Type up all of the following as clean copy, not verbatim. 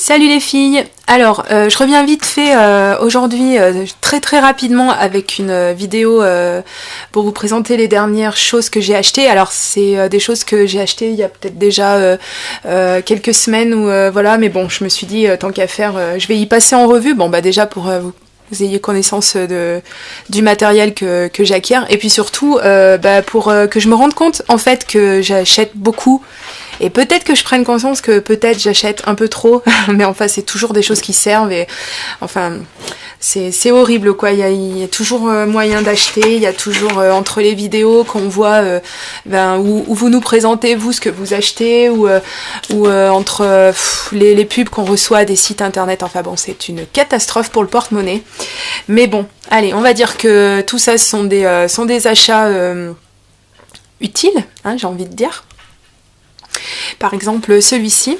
Salut les filles. Alors, je reviens vite fait aujourd'hui très rapidement avec une vidéo pour vous présenter les dernières choses que j'ai achetées. Alors, c'est des choses que j'ai achetées il y a peut-être déjà quelques semaines ou voilà, mais bon, je me suis dit tant qu'à faire, je vais y passer en revue. Bon, bah déjà pour vous ayez connaissance du matériel que j'acquiers et puis surtout pour que je me rende compte en fait que j'achète beaucoup. Et peut-être que je prenne conscience que peut-être j'achète un peu trop, mais enfin c'est toujours des choses qui servent et enfin c'est horrible quoi. Il y a toujours moyen d'acheter, il y a toujours entre les vidéos qu'on voit où vous nous présentez vous ce que vous achetez ou entre les pubs qu'on reçoit des sites internet. Enfin bon, c'est une catastrophe pour le porte-monnaie. Mais bon, allez, on va dire que tout ça sont des achats utiles, hein, j'ai envie de dire. Par exemple celui-ci,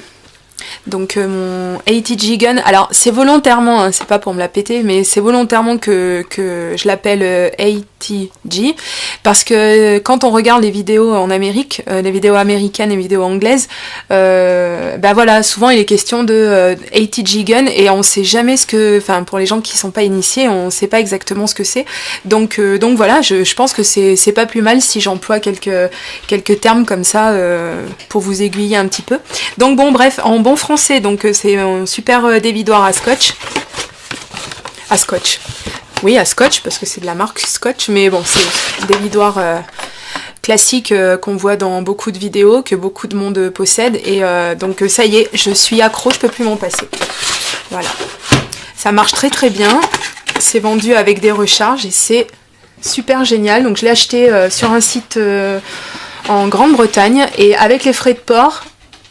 donc mon ATG Gun, alors c'est volontairement, hein, c'est pas pour me la péter, mais c'est volontairement que je l'appelle ATG, parce que quand on regarde les vidéos en Amérique, les vidéos américaines et les vidéos anglaises, voilà, souvent il est question de ATG Gun, et on sait jamais ce que, enfin pour les gens qui sont pas initiés, on sait pas exactement ce que c'est, donc voilà, je pense que c'est pas plus mal si j'emploie quelques termes comme ça pour vous aiguiller un petit peu. Donc bon, bref, en bon français, donc c'est un super dévidoir à scotch. À scotch. Oui, à scotch, parce que c'est de la marque Scotch, mais bon, c'est un dévidoir classique qu'on voit dans beaucoup de vidéos, que beaucoup de monde possède, et donc ça y est, je suis accro, je peux plus m'en passer. Voilà. Ça marche très bien, c'est vendu avec des recharges, et c'est super génial. Donc je l'ai acheté sur un site en Grande-Bretagne, et avec les frais de port,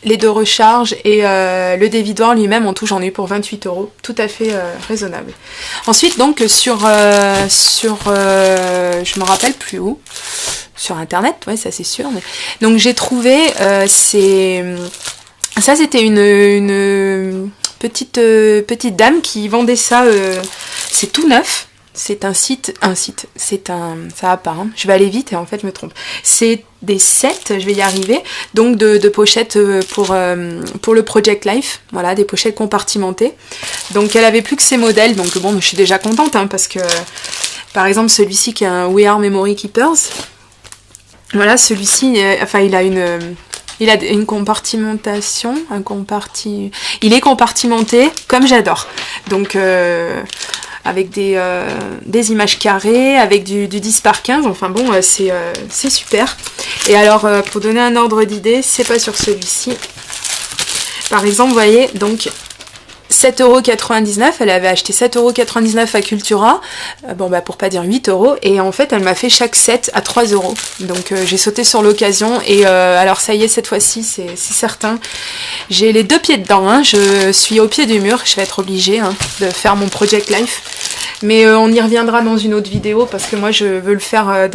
les deux recharges et le dévidoir lui-même, en tout j'en ai eu pour 28 €, tout à fait raisonnable. Ensuite donc je me rappelle plus où, sur internet, ouais ça c'est sûr. Mais... donc j'ai trouvé ça c'était une petite dame qui vendait ça, c'est tout neuf. C'est un site, ça va pas, hein. Je vais aller vite et en fait je me trompe. C'est des sets, je vais y arriver, donc de pochettes pour le Project Life, voilà, des pochettes compartimentées. Donc elle avait plus que ces modèles, donc bon, je suis déjà contente, hein, parce que par exemple celui-ci qui est un We Are Memory Keepers, voilà, celui-ci, il a une compartimentation, il est compartimenté comme j'adore. Donc avec des images carrées, avec du 10 par 15, enfin bon, c'est super. Et alors, pour donner un ordre d'idée, c'est pas sur celui-ci. Par exemple, vous voyez, donc 7,99 €, elle avait acheté 7,99 € à Cultura, pour pas dire 8 €, et en fait elle m'a fait chaque set à 3 €, donc j'ai sauté sur l'occasion, et alors ça y est, cette fois-ci c'est certain, j'ai les deux pieds dedans, hein. Je suis au pied du mur, je vais être obligée, hein, de faire mon Project Life, mais on y reviendra dans une autre vidéo, parce que moi je veux le faire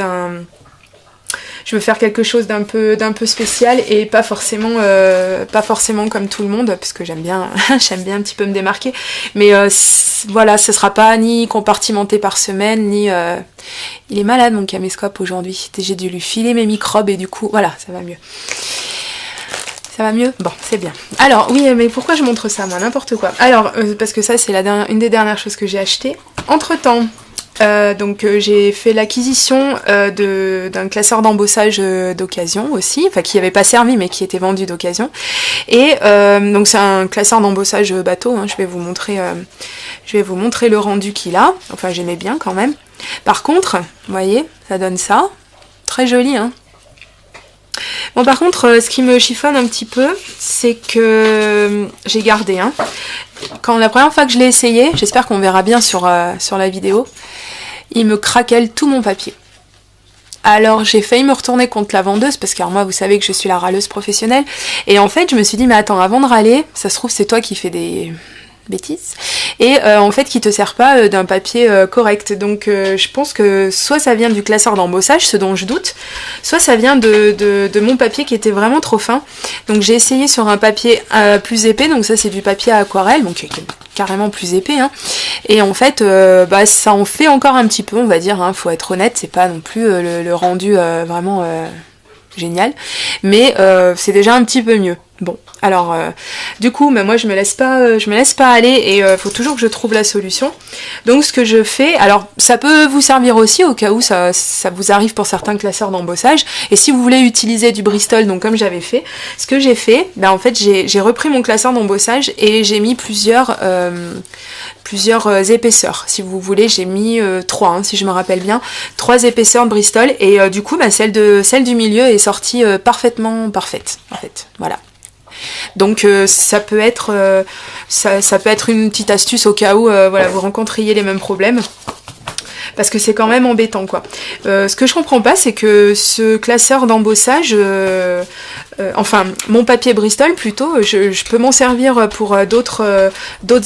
je veux faire quelque chose d'un peu spécial et pas forcément comme tout le monde, parce que j'aime bien un petit peu me démarquer, mais voilà, ce sera pas ni compartimenté par semaine, ni il est malade mon caméscope aujourd'hui, j'ai dû lui filer mes microbes et du coup voilà, ça va mieux. Ça va mieux? Bon, c'est bien. Alors, oui, mais pourquoi je montre ça, moi? N'importe quoi. Alors, parce que ça, c'est une des dernières choses que j'ai achetées. Entre-temps, j'ai fait l'acquisition d'un classeur d'embossage d'occasion aussi, enfin qui n'avait pas servi mais qui était vendu d'occasion, et donc c'est un classeur d'embossage bateau, hein. Je vais vous montrer le rendu qu'il a, enfin j'aimais bien quand même. Par contre, vous voyez, ça donne ça, très joli, hein. Bon, par contre, ce qui me chiffonne un petit peu, c'est que j'ai gardé, hein. La première fois que je l'ai essayé, j'espère qu'on verra bien sur la vidéo, il me craquelle tout mon papier. Alors j'ai failli me retourner contre la vendeuse, parce que moi vous savez que je suis la râleuse professionnelle, et en fait je me suis dit mais attends, avant de râler, ça se trouve c'est toi qui fais des bêtises, et en fait qui te sert pas d'un papier correct, donc je pense que soit ça vient du classeur d'embossage, ce dont je doute, soit ça vient de mon papier qui était vraiment trop fin. Donc j'ai essayé sur un papier plus épais, donc ça c'est du papier à aquarelle, donc carrément plus épais, hein. Et en fait ça en fait encore un petit peu, on va dire, hein, faut être honnête, c'est pas non plus le rendu vraiment génial, mais c'est déjà un petit peu mieux. Bon, alors du coup, moi je me laisse pas aller et faut toujours que je trouve la solution. Donc ce que je fais, alors ça peut vous servir aussi au cas où ça vous arrive pour certains classeurs d'embossage. Et si vous voulez utiliser du Bristol, donc comme j'avais fait, ce que j'ai fait, en fait j'ai repris mon classeur d'embossage et j'ai mis plusieurs épaisseurs. Si vous voulez, j'ai mis 3, hein, si je me rappelle bien, 3 épaisseurs de Bristol et du coup, celle du milieu est sortie parfaitement parfaite, en fait. Voilà. Donc ça peut être une petite astuce au cas où voilà, vous rencontriez les mêmes problèmes. Parce que c'est quand même embêtant, quoi. Ce que je comprends pas, c'est que ce classeur d'embossage, enfin mon papier Bristol plutôt, je peux m'en servir pour d'autres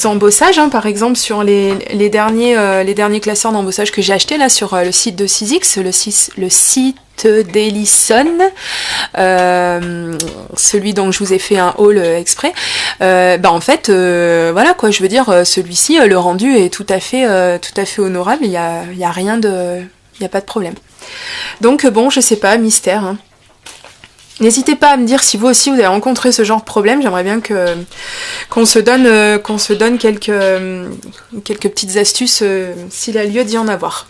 embossages, hein, par exemple sur les derniers classeurs d'embossage que j'ai achetés là sur le site de 6X, le site d'Ellison, celui dont je vous ai fait un haul exprès. En fait, voilà quoi, je veux dire, celui-ci, le rendu est tout à fait honorable. Il y a pas de problème. Donc bon, je sais pas, mystère. Hein. N'hésitez pas à me dire si vous aussi vous avez rencontré ce genre de problème. J'aimerais bien qu'on se donne quelques petites astuces s'il a lieu d'y en avoir.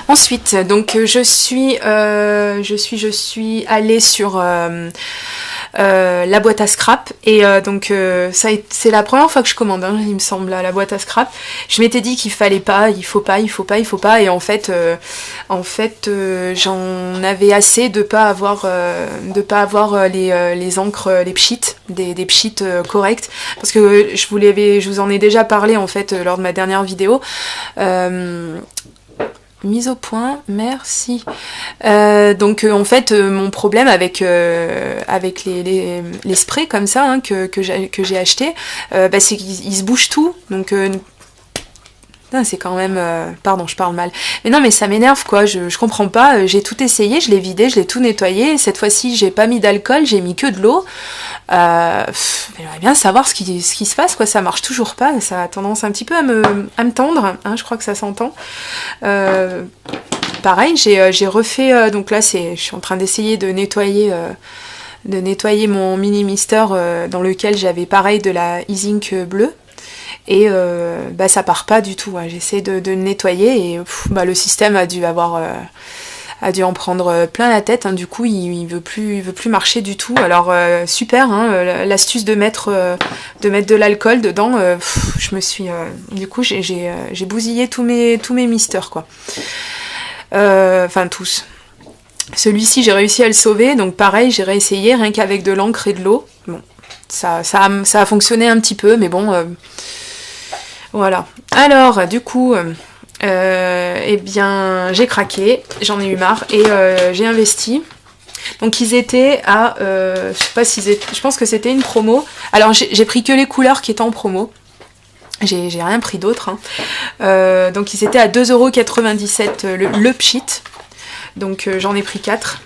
Ensuite, donc je suis allée sur la boîte à scrap et donc ça c'est la première fois que je commande, hein, il me semble, la boîte à scrap. Je m'étais dit qu'il fallait pas, il faut pas et en fait j'en avais assez de pas avoir les encres, les pchites, des pchites correctes, parce que je vous en ai déjà parlé en fait lors de ma dernière vidéo. Mise au point, merci. Donc en fait mon problème avec les sprays comme ça, hein, que j'ai acheté, c'est qu'ils se bougent tout. Donc c'est quand même... pardon, je parle mal. Mais non, mais ça m'énerve, quoi. Je comprends pas. J'ai tout essayé, je l'ai vidé, je l'ai tout nettoyé. Cette fois-ci, j'ai pas mis d'alcool, j'ai mis que de l'eau. J'aimerais bien savoir ce qui se passe, quoi. Ça marche toujours pas. Ça a tendance un petit peu à me tendre. Hein, je crois que ça s'entend. Pareil, j'ai refait... donc là, je suis en train d'essayer de nettoyer mon mini mister dans lequel j'avais pareil de la e-zinc bleue. Et ça part pas du tout, ouais. J'essaie de le nettoyer et le système a dû en prendre plein la tête, hein. Du coup il veut plus marcher du tout. Alors super, hein, l'astuce de mettre de l'alcool dedans, je me suis du coup j'ai bousillé tous mes misters, quoi. Enfin tous. Celui-ci j'ai réussi à le sauver, donc pareil j'ai réessayé rien qu'avec de l'encre et de l'eau. Bon, ça a fonctionné un petit peu, mais bon voilà. Alors, du coup, j'ai craqué, j'en ai eu marre et j'ai investi. Donc ils étaient à, je pense que c'était une promo. Alors j'ai pris que les couleurs qui étaient en promo. J'ai rien pris d'autre. Hein. Donc ils étaient à 2,97€ le pchit. Donc j'en ai pris 4.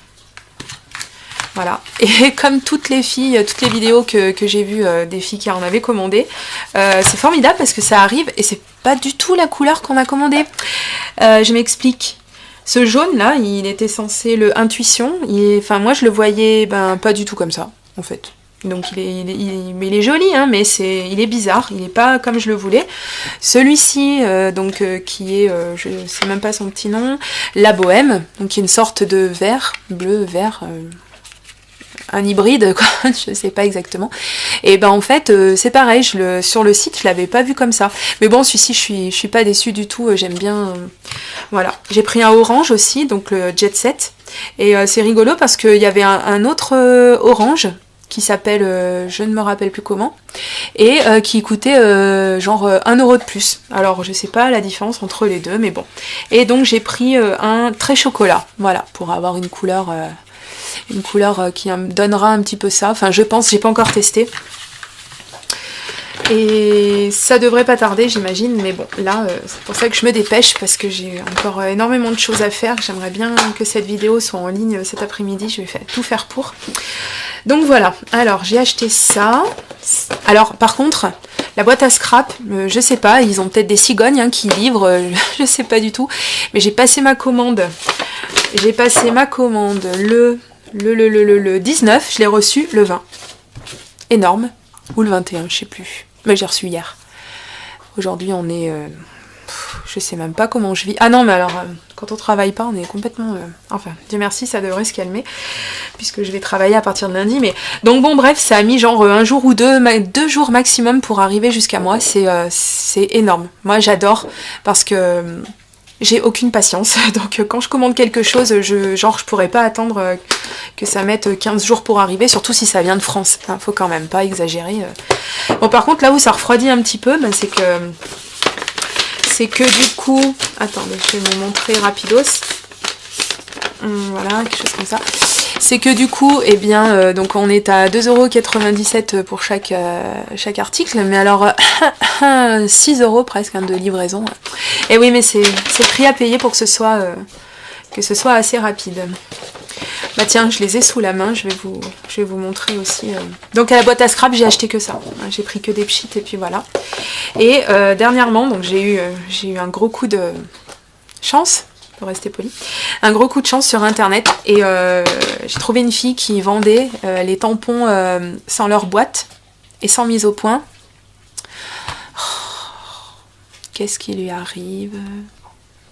Voilà, et comme toutes les vidéos que j'ai vues des filles qui en avaient commandé, c'est formidable parce que ça arrive et c'est pas du tout la couleur qu'on a commandée. Je m'explique. Ce jaune là, il était censé le Intuition, enfin moi je le voyais pas du tout comme ça en fait. Donc il est joli, hein, mais il est bizarre, il est pas comme je le voulais. Celui-ci, qui est, je sais même pas son petit nom, la Bohème, donc qui est une sorte de vert, bleu, vert... un hybride, quoi, je sais pas exactement. Et en fait, c'est pareil, sur le site, je l'avais pas vu comme ça. Mais bon, celui-ci, je suis pas déçue du tout, j'aime bien. Voilà. J'ai pris un orange aussi, donc le Jet Set. Et c'est rigolo parce qu'il y avait un autre orange qui s'appelle, je ne me rappelle plus comment, et qui coûtait genre 1€ de plus. Alors je sais pas la différence entre les deux, mais bon. Et donc j'ai pris un très chocolat, voilà, pour avoir une couleur qui me donnera un petit peu ça. Enfin, je pense, j'ai pas encore testé. Et ça devrait pas tarder, j'imagine. Mais bon, là, c'est pour ça que je me dépêche, parce que j'ai encore énormément de choses à faire. J'aimerais bien que cette vidéo soit en ligne cet après-midi. Je vais tout faire pour. Donc voilà. Alors, j'ai acheté ça. Alors, par contre, la boîte à scrap, je sais pas. Ils ont peut-être des cigognes, hein, qui livrent. Je sais pas du tout. Mais j'ai passé ma commande. Le le 19, je l'ai reçu le 20. Énorme. Ou le 21, je sais plus. Mais j'ai reçu hier. Aujourd'hui, on est... je sais même pas comment je vis. Ah non, mais alors, quand on travaille pas, on est complètement... Enfin, Dieu merci, ça devrait se calmer, puisque je vais travailler à partir de lundi. Mais donc bon, bref, ça a mis genre un jour ou deux, 2 jours maximum pour arriver jusqu'à moi. C'est énorme. Moi, j'adore, parce que j'ai aucune patience. Donc quand je commande quelque chose, je pourrais pas attendre que ça mette 15 jours pour arriver, surtout si ça vient de France. Hein, faut quand même pas exagérer. Bon, par contre, là où ça refroidit un petit peu, ben, c'est que du coup... Attendez, je vais vous montrer rapidos. Voilà, quelque chose comme ça. C'est que du coup, eh bien, donc on est à 2,97 € pour chaque article, mais alors 6 € presque hein, de livraison. Et oui, mais c'est le prix à payer pour que ce soit assez rapide. Bah tiens, je les ai sous la main, je vais vous montrer aussi. Donc à la boîte à scrap, j'ai acheté que ça. J'ai pris que des pchits et puis voilà. Et dernièrement, donc j'ai eu un gros coup de chance. Pour rester poli, un gros coup de chance sur internet et j'ai trouvé une fille qui vendait les tampons sans leur boîte et sans mise au point. Oh, qu'est-ce qui lui arrive?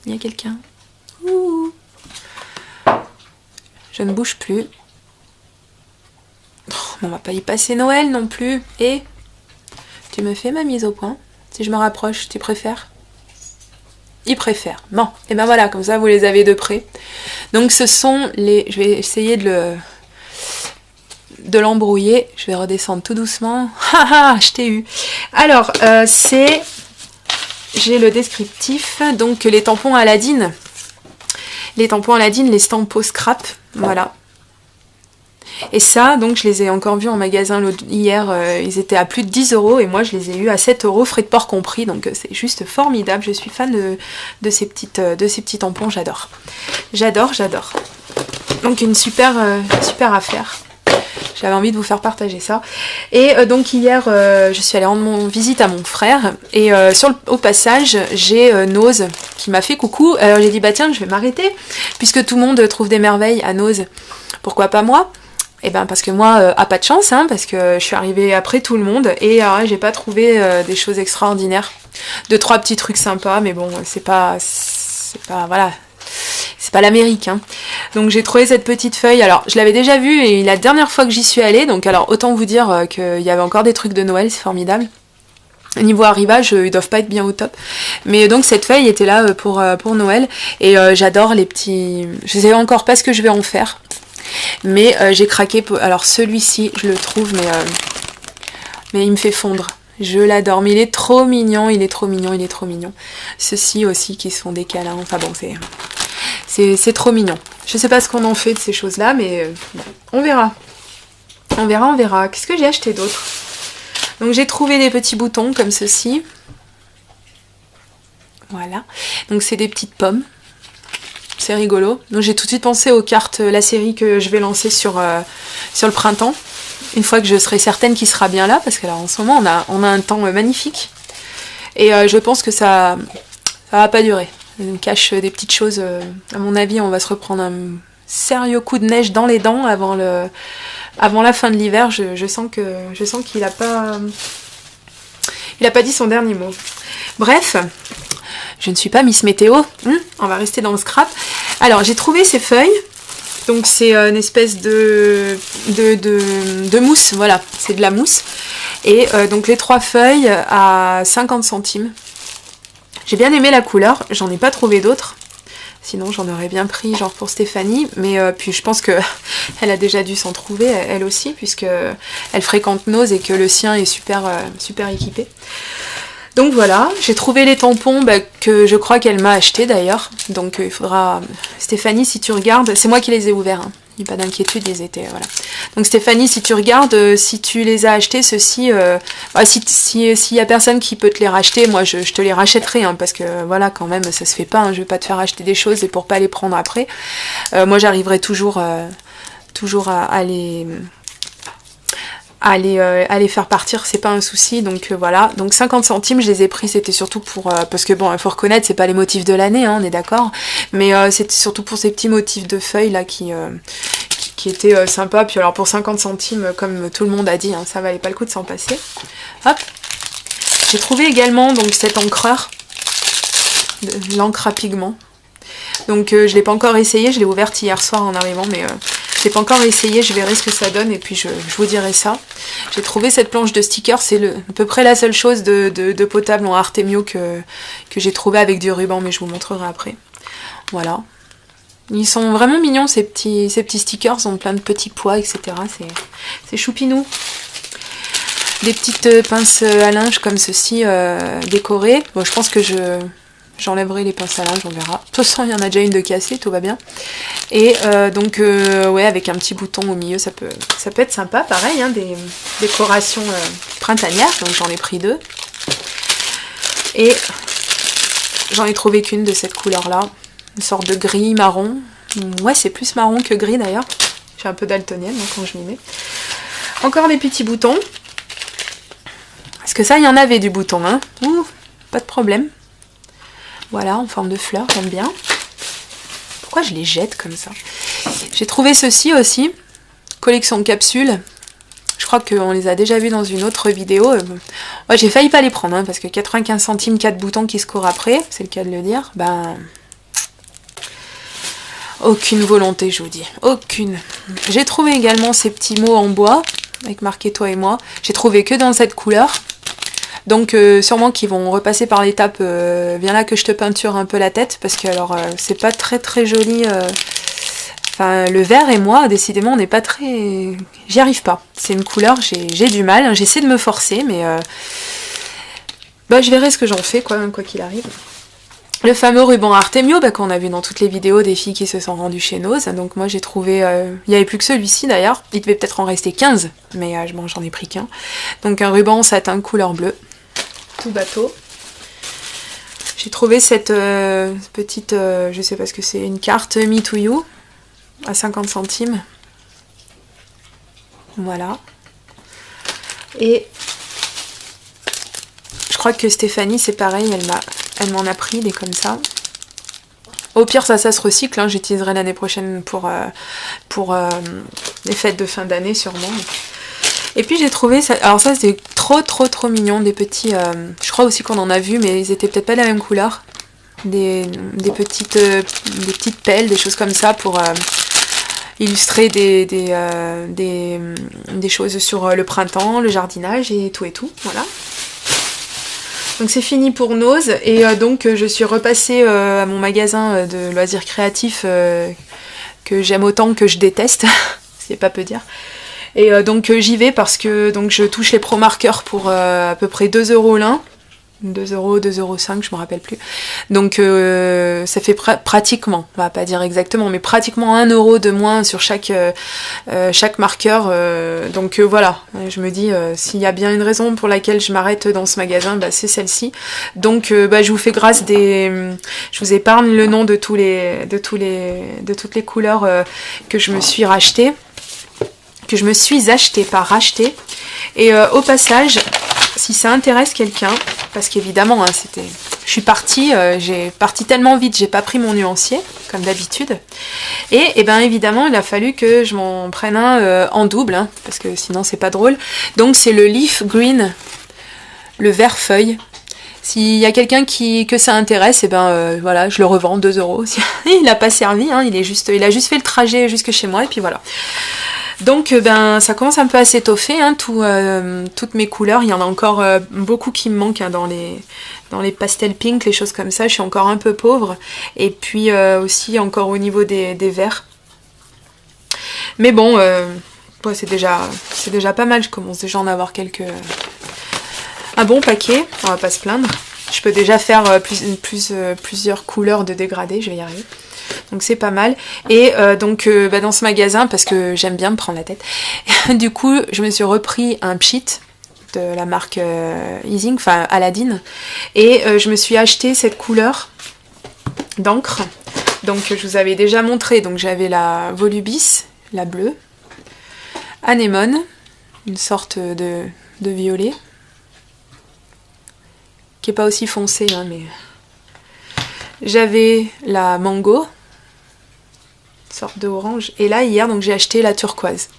Il y a quelqu'un? Ouh. Je ne bouge plus. Oh, on va pas y passer Noël non plus. Et tu me fais ma mise au point? Si je me rapproche, tu préfères? Ils préfèrent. Bon, et ben voilà, comme ça vous les avez de près. Donc ce sont les... Je vais essayer de l'embrouiller. Je vais redescendre tout doucement. Haha, je t'ai eu. Alors, j'ai le descriptif. Donc les tampons Aladdin. Les tampons Aladdin, les Stampo Scrap. Voilà. Et ça, donc je les ai encore vus en magasin hier, ils étaient à plus de 10 € et moi je les ai eus à 7 €, frais de port compris, donc c'est juste formidable. Je suis fan de ces petits tampons, j'adore. J'adore. Donc une super affaire. J'avais envie de vous faire partager ça. Et donc hier, je suis allée rendre visite à mon frère et au passage, j'ai Nose qui m'a fait coucou. Alors j'ai dit bah tiens, je vais m'arrêter puisque tout le monde trouve des merveilles à Nose. Pourquoi pas moi? Eh ben parce que moi, a pas de chance, hein, parce que je suis arrivée après tout le monde et j'ai pas trouvé des choses extraordinaires. 2-3 petits trucs sympas, mais bon, c'est pas voilà, c'est pas l'Amérique, hein. Donc j'ai trouvé cette petite feuille. Alors je l'avais déjà vue et la dernière fois que j'y suis allée, donc alors autant vous dire qu'il y avait encore des trucs de Noël, c'est formidable. Niveau arrivage, ils doivent pas être bien au top. Mais donc cette feuille était là pour Noël et j'adore les petits. Je sais encore pas ce que je vais en faire. Mais j'ai craqué pour... Alors celui-ci, je le trouve, mais il me fait fondre. Je l'adore, mais il est trop mignon, il est trop mignon. Ceux-ci aussi qui sont des câlins, enfin bon, c'est trop mignon. Je sais pas ce qu'on en fait de ces choses-là, mais on verra. On verra. Qu'est-ce que j'ai acheté d'autre? Donc j'ai trouvé des petits boutons comme ceci. Voilà. Donc c'est des petites pommes. C'est rigolo. Donc j'ai tout de suite pensé aux cartes, la série que je vais lancer sur le printemps. Une fois que je serai certaine qu'il sera bien là, parce que là en ce moment on a un temps magnifique. Et je pense que ça va pas durer. Je me cache des petites choses. À mon avis, on va se reprendre un sérieux coup de neige dans les dents avant la fin de l'hiver. Je sens qu'il a pas dit son dernier mot. Bref. Je ne suis pas Miss Météo, on va rester dans le scrap. Alors, j'ai trouvé ces feuilles. Donc, c'est une espèce de mousse. Voilà, c'est de la mousse. Et donc, les 3 feuilles à 50 centimes. J'ai bien aimé la couleur. J'en ai pas trouvé d'autres. Sinon, j'en aurais bien pris, genre pour Stéphanie. Mais puis, je pense que elle a déjà dû s'en trouver, elle aussi, puisque elle fréquente Nose et que le sien est super équipé. Donc voilà, j'ai trouvé les tampons que je crois qu'elle m'a acheté d'ailleurs. Donc il faudra... Stéphanie, si tu regardes... C'est moi qui les ai ouverts, hein. Il n'y a pas d'inquiétude, ils étaient... Voilà. Donc Stéphanie, si tu regardes, si tu les as achetés, ceux-ci... s'il y a personne qui peut te les racheter, moi je te les rachèterai, hein, parce que voilà, quand même, ça se fait pas. Hein, je vais pas te faire acheter des choses et pour pas les prendre après. Moi j'arriverai toujours à les faire partir, c'est pas un souci. Donc voilà, donc 50 centimes je les ai pris, c'était surtout pour parce que bon, il faut reconnaître, c'est pas les motifs de l'année, hein, on est d'accord, mais c'était surtout pour ces petits motifs de feuilles là qui qui était sympa. Puis alors pour 50 centimes, comme tout le monde a dit, hein, ça valait pas le coup de s'en passer. Hop. J'ai trouvé également donc cet encreur, l'encre à pigment. Donc je l'ai pas encore essayé, je l'ai ouverte hier soir en arrivant, mais je l'ai pas encore essayé, je verrai ce que ça donne et puis je vous dirai ça. J'ai trouvé cette planche de stickers, c'est à peu près la seule chose de potable en Artemio que j'ai trouvé avec du ruban, mais je vous montrerai après. Voilà. Ils sont vraiment mignons ces petits stickers, ils ont plein de petits pois, etc. C'est choupinou. Des petites pinces à linge comme ceci, décorées. Bon, je pense que j'enlèverai les pinces à linge, on verra. De toute façon, il y en a déjà une de cassée, tout va bien. Et donc, ouais, avec un petit bouton au milieu, ça peut être sympa. Pareil, hein, des décorations printanières. Donc, j'en ai pris 2. Et j'en ai trouvé qu'une de cette couleur-là. Une sorte de gris marron. Ouais, c'est plus marron que gris d'ailleurs. Je suis un peu daltonienne hein, quand je m'y mets. Encore des petits boutons. Parce que ça, il y en avait du bouton, hein. Ouh, pas de problème. Voilà, en forme de fleur, j'aime bien. Pourquoi je les jette comme ça? J'ai trouvé ceci aussi. Collection de capsules. Je crois qu'on les a déjà vus dans une autre vidéo. Ouais, j'ai failli pas les prendre, hein, parce que 95 centimes, 4 boutons qui se courent après, c'est le cas de le dire. Ben... aucune volonté, je vous dis. Aucune. J'ai trouvé également ces petits mots en bois, avec marqué toi et moi. J'ai trouvé que dans cette couleur. Donc sûrement qu'ils vont repasser par l'étape viens là que je te peinture un peu la tête. Parce que alors c'est pas très très joli. Enfin le vert et moi, décidément, on n'est pas très... J'y arrive pas. C'est une couleur, j'ai du mal. J'essaie de me forcer, mais... bah je verrai ce que j'en fais, quoi qu'il arrive. Le fameux ruban Artemio qu'on a vu dans toutes les vidéos des filles qui se sont rendues chez Nose. Donc moi j'ai trouvé... il n'y avait plus que celui-ci d'ailleurs. Il devait peut-être en rester 15, mais bon, j'en ai pris qu'un. Donc un ruban satin couleur bleue. Tout bateau. J'ai trouvé cette petite... je sais pas ce que c'est, une carte Me to You à 50 centimes. Voilà. Et je crois que Stéphanie, c'est pareil, elle m'en a pris des comme ça. Au pire, ça se recycle, hein, j'utiliserai l'année prochaine pour les fêtes de fin d'année sûrement. Et puis j'ai trouvé ça, alors ça c'était trop mignon, des petits, je crois aussi qu'on en a vu, mais ils étaient peut-être pas de la même couleur. Des petites pelles, des choses comme ça pour illustrer des choses sur le printemps, le jardinage et tout, voilà. Donc c'est fini pour Nose et donc je suis repassée à mon magasin de loisirs créatifs que j'aime autant que je déteste, c'est pas peu dire. Et donc j'y vais parce que donc je touche les pro marqueurs pour à peu près 2 € l'un. 2 €, 2,05 €, je me rappelle plus. Donc ça fait pratiquement, on va pas dire exactement, mais pratiquement 1 € de moins sur chaque marqueur. Donc voilà, je me dis s'il y a bien une raison pour laquelle je m'arrête dans ce magasin, bah, c'est celle-ci. Donc je vous fais grâce je vous épargne le nom de toutes les couleurs que je me suis rachetées. Que je me suis acheté, pas racheté. Et au passage, si ça intéresse quelqu'un, parce qu'évidemment, hein, je suis partie, j'ai parti tellement vite, j'ai pas pris mon nuancier, comme d'habitude. Et bien évidemment, il a fallu que je m'en prenne un en double, hein, parce que sinon c'est pas drôle. Donc c'est le Leaf Green, le vert feuille. S'il y a quelqu'un que ça intéresse, et ben voilà, je le revends 2 €. Il n'a pas servi, hein, il a juste fait le trajet jusque chez moi, et puis voilà. Donc ben ça commence un peu à s'étoffer, hein, toutes mes couleurs. Il y en a encore beaucoup qui me manquent hein, dans les pastel pink, les choses comme ça. Je suis encore un peu pauvre. Et puis aussi encore au niveau des verts. Mais bon, ouais, c'est déjà pas mal. Je commence déjà à en avoir un bon paquet. On va pas se plaindre. Je peux déjà faire plusieurs couleurs de dégradé. Je vais y arriver. Donc c'est pas mal. Et donc dans ce magasin, parce que j'aime bien me prendre la tête, du coup je me suis repris un pchit de la marque Easing, enfin Aladdin, et je me suis acheté cette couleur d'encre. Donc je vous avais déjà montré, donc j'avais la Volubis, la bleue, Anémone, une sorte de violet, qui est pas aussi foncé, hein, mais j'avais la Mango, sorte de orange. Et là, hier, donc j'ai acheté la turquoise.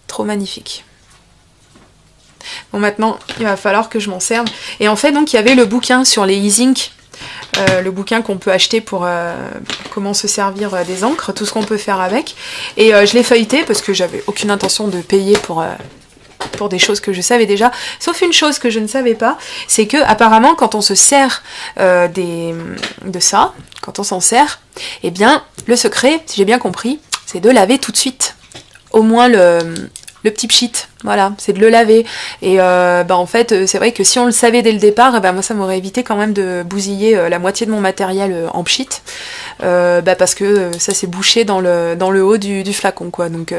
Trop magnifique. Bon, maintenant, il va falloir que je m'en serve. Et en fait, donc, il y avait le bouquin sur les e-ink. Le bouquin qu'on peut acheter pour comment se servir des encres, tout ce qu'on peut faire avec. Et je l'ai feuilleté parce que j'avais aucune intention de payer pour des choses que je savais déjà. Sauf une chose que je ne savais pas, c'est que apparemment, quand on se sert de ça, quand on s'en sert, eh bien, le secret, si j'ai bien compris, c'est de laver tout de suite. Au moins le petit pchit, voilà, c'est de le laver. Et en fait, c'est vrai que si on le savait dès le départ, moi ça m'aurait évité quand même de bousiller la moitié de mon matériel en pchit, parce que ça s'est bouché dans le haut du flacon, quoi. Donc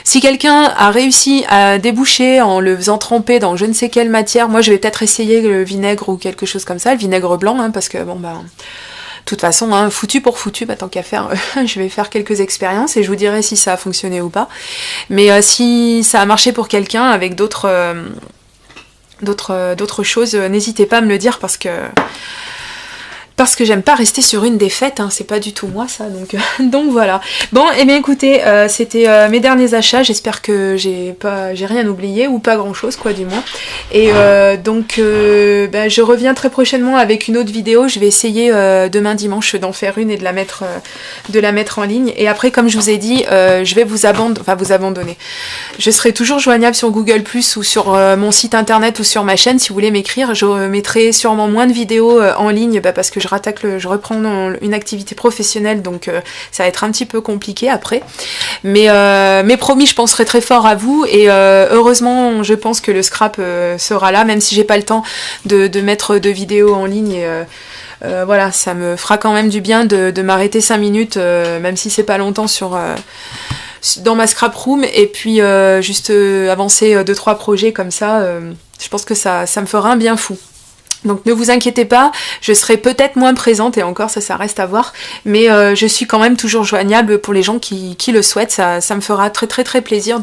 si quelqu'un a réussi à déboucher en le faisant tremper dans je ne sais quelle matière, moi je vais peut-être essayer le vinaigre ou quelque chose comme ça, le vinaigre blanc, hein, parce que de toute façon, hein, foutu pour foutu, tant qu'à faire, je vais faire quelques expériences et je vous dirai si ça a fonctionné ou pas. Mais si ça a marché pour quelqu'un avec d'autres choses, n'hésitez pas à me le dire parce que j'aime pas rester sur une défaite, hein, c'est pas du tout moi ça, donc voilà. Bon, et bien écoutez, c'était mes derniers achats, j'espère que j'ai rien oublié, ou pas grand chose quoi du moins. Et je reviens très prochainement avec une autre vidéo, je vais essayer demain dimanche d'en faire une et de la mettre en ligne. Et après, comme je vous ai dit, je vais vous abandonner. Je serai toujours joignable sur Google+, ou sur mon site internet ou sur ma chaîne si vous voulez m'écrire. Je mettrai sûrement moins de vidéos en ligne parce que je reprends une activité professionnelle, donc ça va être un petit peu compliqué après. Mais promis, je penserai très fort à vous et heureusement, je pense que le scrap sera là, même si j'ai pas le temps de mettre de vidéos en ligne. Et, voilà, ça me fera quand même du bien de m'arrêter 5 minutes, même si c'est pas longtemps dans ma scrap room, et puis juste avancer 2-3 projets comme ça. Je pense que ça me fera un bien fou. Donc ne vous inquiétez pas, je serai peut-être moins présente, et encore ça reste à voir, mais je suis quand même toujours joignable pour les gens qui le souhaitent. Ça me fera très très très plaisir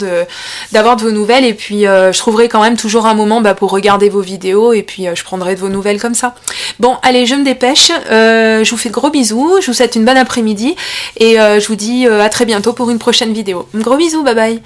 d'avoir de vos nouvelles, et puis je trouverai quand même toujours un moment pour regarder vos vidéos, et puis je prendrai de vos nouvelles comme ça. Bon, allez, je me dépêche, je vous fais de gros bisous, je vous souhaite une bonne après-midi, et je vous dis à très bientôt pour une prochaine vidéo. Gros bisous, bye bye.